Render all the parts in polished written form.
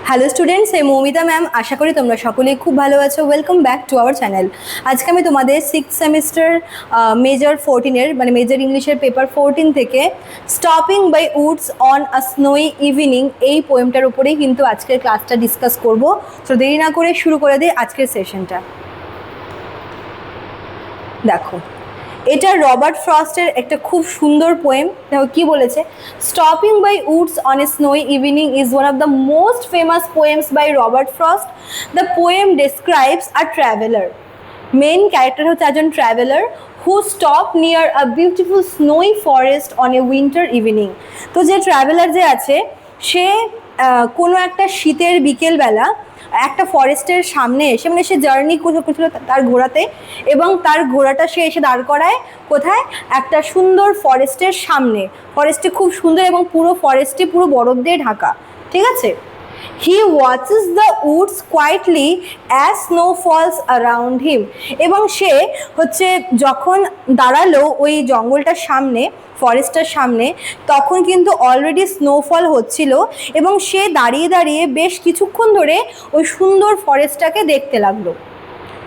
Hello students, এই Moumita ma'am. আশা করি তোমরা সকলেই খুব ভালো আছো। Welcome back to our channel. আজকে আমি তোমাদের 6th সেমিস্টার মেজর 14-এর মানে মেজর ইংলিশের পেপার 14 থেকে stopping by woods on a snowy evening এই পোয়েমটার উপরেই কিন্তু আজকের ক্লাসটা ডিসকাস করব। তো দেরি না করে শুরু করে দিই আজকের সেশনটা। দেখো, এটা রবার্ট ফ্রস্টের একটা খুব সুন্দর পোয়েম। দেখো কি বলেছে, stopping by woods on a snowy evening is one of the most famous poems by Robert Frost. The poem describes a traveller. Main character হচ্ছে একজন traveller who stop near a beautiful snowy forest on a winter evening. তো যে traveller যে আছে সে কোনো একটা শীতের বিকেলবেলা একটা ফরেস্টের সামনে এসে মানে সে জার্নি করছিল তার ঘোড়াতে, এবং তার ঘোড়াটা সে এসে দাঁড় করায় কোথায়, একটা সুন্দর ফরেস্টের সামনে। ফরেস্টটি খুব সুন্দর এবং পুরো ফরেস্টটি পুরো বরফ দিয়ে ঢাকা, ঠিক আছে। He watches the woods quietly as snow falls around him. এবং সে হচ্ছে যখন দাঁড়ালো ওই জঙ্গলটার সামনে, ফরেস্টের সামনে, তখন কিন্তু অলরেডি স্নোফল হচ্ছিল এবং সে দাঁড়িয়ে দাঁড়িয়ে বেশ কিছুক্ষণ ধরে ওই সুন্দর ফরেস্টটাকে দেখতে লাগলো।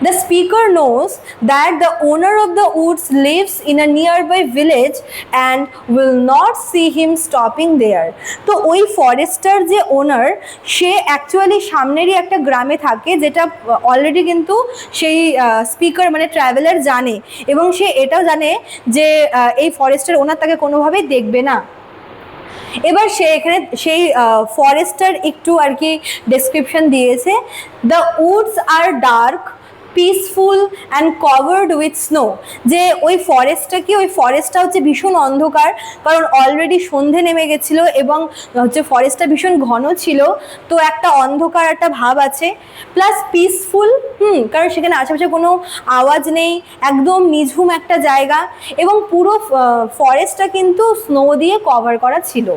The speaker knows that the owner of the woods lives in a nearby village and will not see him stopping there. তো ওই ফরেস্টার যে ওনার, সে অ্যাকচুয়ালি সামনেরই একটা গ্রামে থাকে, যেটা অলরেডি কিন্তু সেই স্পিকার মানে ট্রাভেলার জানে, এবং সে এটাও জানে যে এই ফরেস্টের ওনার তাকে কোনোভাবেই দেখবে না। এবার সে এখানে সেই ফরেস্টার একটু আর কি ডেসক্রিপশন দিয়েছে। The woods are dark, peaceful and covered with snow. যে ওই ফরেস্টটা হচ্ছে ভীষণ অন্ধকার, কারণ অলরেডি সন্ধে নেমে গেছিলো এবং হচ্ছে ফরেস্টটা ভীষণ ঘন ছিল, তো একটা অন্ধকার একটা ভাব আছে। প্লাস পিসফুল, কারণ সেখানে আশেপাশে কোনো আওয়াজ নেই, একদম নিঝুম একটা জায়গা, এবং পুরো ফরেস্টটা কিন্তু স্নো দিয়ে কভার করা ছিল।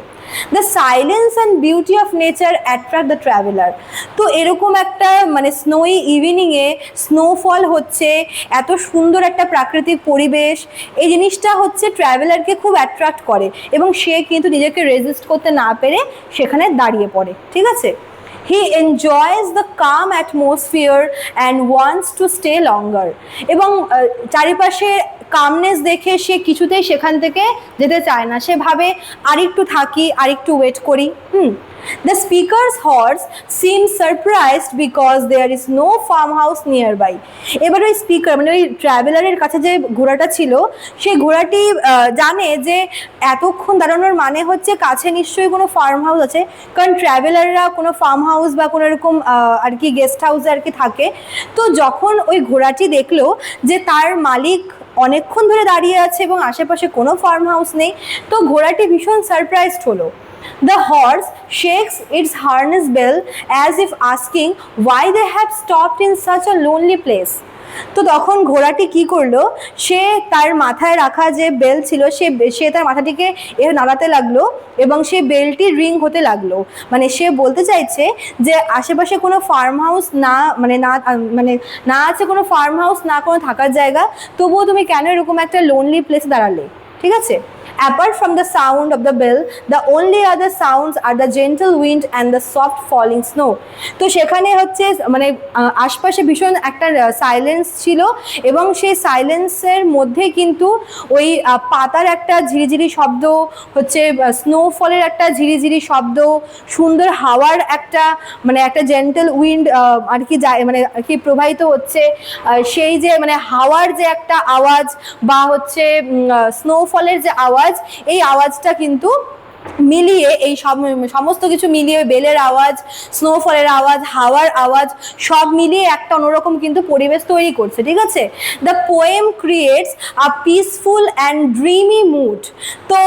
The silence and beauty of nature attract the traveller. তো এরকম একটা মানে স্নোই ইভিনিংয়ে স্নোফল হচ্ছে, এত সুন্দর একটা প্রাকৃতিক পরিবেশ, এই জিনিসটা হচ্ছে ট্রাভেলারকে খুব অ্যাট্রাক্ট করে, এবং সে কিন্তু নিজেকে রেজিস্ট করতে না পেরে সেখানে দাঁড়িয়ে পড়ে, ঠিক আছে। He enjoys the calm atmosphere and wants to stay longer. এবং চারিপাশে কামনেস দেখে সে কিছুতেই সেখান থেকে যেতে চায় না, সে ভাবে আরেকটু থাকি, আরেকটু ওয়েট করি। The speaker's horse seems surprised because there is no farmhouse nearby. এবার ওই স্পিকার মানে ওই ট্রাভেলারের কাছে যে ঘোড়াটা ছিল, সেই ঘোড়াটি জানে যে এতক্ষণ দাঁড়ানোর মানে হচ্ছে কাছে নিশ্চয়ই কোনো ফার্ম হাউস আছে, কারণ ট্রাভেলাররা কোনো ফার্ম হাউস বা কোনো এরকম আর কি গেস্ট হাউসে আর কি থাকে। তো যখন ওই ঘোড়াটি দেখলো যে তার মালিক অনেকক্ষণ ধরে দাঁড়িয়ে আছে এবং আশেপাশে কোনো ফার্ম হাউস নেই, তো ঘোড়াটি ভীষণ সারপ্রাইজড হলো। The horse shakes its harness bell as if asking why they have stopped in such a lonely place. তো তখন ঘোড়াটি কি করলো, সে তার মাথায় রাখা যে বেল ছিল সে তার মাথাটিকে নাড়াতে লাগলো এবং সে বেলটি রিং হতে লাগলো। মানে সে বলতে চাইছে যে আশেপাশে কোনো ফার্ম হাউস না আছে কোনো ফার্ম হাউস, না কোনো থাকার জায়গা, তবুও তুমি কেন এরকম একটা লোনলি প্লেসে দাঁড়ালে, ঠিক আছে। Apart from the sound of the bell, the only other sounds are the gentle wind and the soft falling snow. তো সেখানে হচ্ছে মানে আশপাশে ভীষণ একটা সাইলেন্স ছিল, এবং সেই সাইলেন্সের মধ্যে কিন্তু ওই পাতার একটা ঝিরিঝিরি শব্দ হচ্ছে, স্নোফলের একটা ঝিরিঝিরি শব্দ, সুন্দর হাওয়ার একটা মানে একটা জেন্টেল উইন্ড আর কি মানে আর কি প্রবাহিত হচ্ছে, সেই যে মানে হাওয়ার যে একটা আওয়াজ বা হচ্ছে স্নোফলের যে আওয়াজ, এই আওয়াজটা কিন্তু মিলিয়ে এই সমস্ত কিছু মিলিয়ে বেলের আওয়াজ, স্নোফলের আওয়াজ, হাওয়ার আওয়াজ সব মিলিয়ে একটা অন্যরকম কিন্তু পরিবেশ তৈরি করছে, ঠিক আছে। The poem creates a peaceful and dreamy mood. তো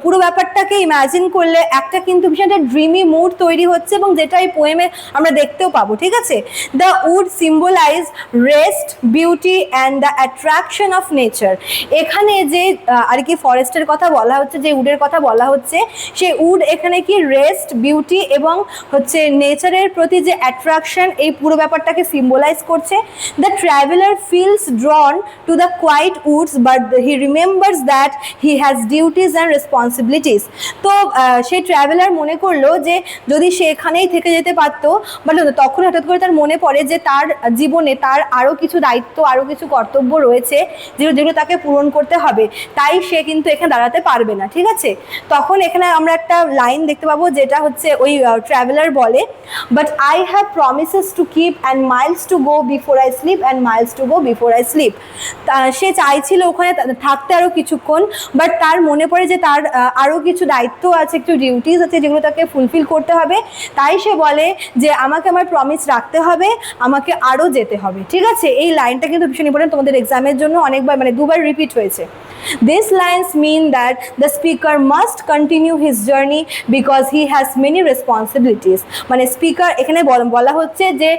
পুরো ব্যাপারটাকে ইমাজিন করলে একটা কিন্তু ভীষণ একটা ড্রিমি মুড তৈরি হচ্ছে, এবং যেটা এই পোয়েমে আমরা দেখতেও পাবো, ঠিক আছে। The wood symbolize rest, beauty and the attraction of nature. এখানে যে আর কি ফরেস্টের কথা বলা হচ্ছে, যে উডের কথা বলা হচ্ছে, হচ্ছে সেই উড এখানে কি রেস্ট, বিউটি এবং হচ্ছে নেচারের প্রতি যে অ্যাট্রাকশন, এই পুরো ব্যাপারটাকে সিম্বলাইজ করছে। The traveller feels drawn to the quiet woods but he remembers that he has duties and responsibilities. তো সেই ট্রাভেলার মনে করলো যে যদি সে এখানেই থেকে যেতে পারতো, বাট তখন হঠাৎ করে তার মনে পড়ে যে তার জীবনে তার আরও কিছু দায়িত্ব, আরও কিছু কর্তব্য রয়েছে যেগুলো তাকে পূরণ করতে হবে, তাই সে কিন্তু এখানে দাঁড়াতে পারবে না। ঠিক আছে, তখন এখানে আমরা একটা লাইন দেখতে পাবো যেটা হচ্ছে ওই ট্রাভেলার বলে, but I have promises to keep and miles to go before I sleep and miles to go before I sleep. সে চাইছিল ওখানে থাকতে আরও কিছুক্ষণ, বাট তার মনে পড়ে যে তার আরও কিছু দায়িত্ব আছে, একটু ডিউটিস আছে যেগুলো তাকে ফুলফিল করতে হবে, তাই সে বলে যে আমাকে আমার প্রমিস রাখতে হবে, আমাকে আরও যেতে হবে। ঠিক আছে, এই লাইনটা কিন্তু ভীষণ ইম্পর্টেন্ট, তোমাদের এক্সামের জন্য অনেকবার মানে দুবার রিপিট হয়েছে। These lines mean that the speaker must continue his journey because he has many responsibilities. মানে স্পিকার এখানে বলা হচ্ছে যে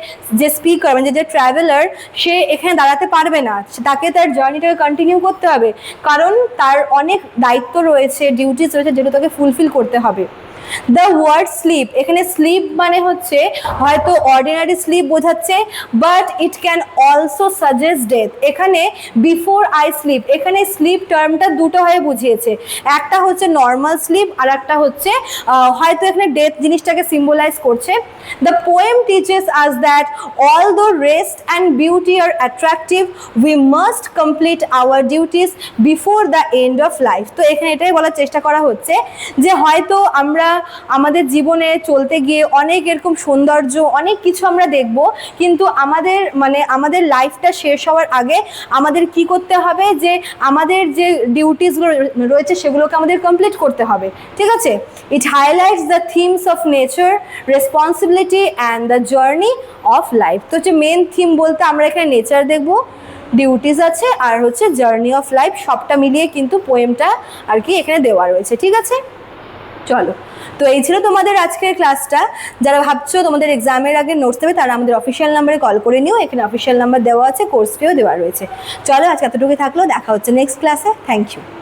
স্পিকার মানে যে ট্রাভেলার সে এখানে দাঁড়াতে পারবে না, তাকে তার জার্নিটাকে কন্টিনিউ করতে হবে, কারণ তার অনেক দায়িত্ব রয়েছে, ডিউটিস রয়েছে যেগুলো তাকে ফুলফিল করতে হবে। দ্য ওয়ার্ড স্লিপ, এখানে স্লিপ মানে হচ্ছে হয়তো অর্ডিনারি স্লিপ বোঝাচ্ছে, but it can also suggest death. এখানে বিফোর আই স্লিপ, এখানে স্লিপ টার্মটা দুটো হয়ে বুঝিয়েছে, একটা হচ্ছে নর্মাল স্লিপ আর একটা হচ্ছে হয়তো এখানে ডেথ জিনিসটাকে সিম্বলাইজ করছে। The poem teaches us that all though rest and beauty are attractive we must complete our duties before the end of life. তো এখানে এটাই বলার চেষ্টা করা হচ্ছে যে হয়তো আমরা আমাদের জীবনে চলতে গিয়ে অনেক এরকম সৌন্দর্য, অনেক কিছু আমরা দেখব, কিন্তু আমাদের লাইফটা শেষ হওয়ার আগে আমাদের কি করতে হবে, যে আমাদের যে ডিউটিসগুলো রয়েছে সেগুলোকে আমাদের কমপ্লিট করতে হবে। ঠিক আছে, it highlights the themes of nature, responsibility and the journey of life. তো হচ্ছে মেন থিম বলতে আমরা এখানে নেচার দেখব, ডিউটিস আছে আর হচ্ছে জার্নি অফ লাইফ, সবটা মিলিয়ে কিন্তু পোয়েমটা আর কি এখানে দেওয়া রয়েছে। ঠিক আছে, চলো, তো এই ছিল তোমাদের আজকের ক্লাসটা। যারা ভাবছো তোমাদের এক্সামের আগে নোটস দেবে তারা আমাদের অফিসিয়াল নাম্বারে কল করে নিও, এখানে অফিসিয়াল নাম্বার দেওয়া আছে, কোর্স ফিও দেওয়া রয়েছে। চলো, আজকে এতটুকুই থাকলো, দেখা হচ্ছে নেক্সট ক্লাসে। Thank you.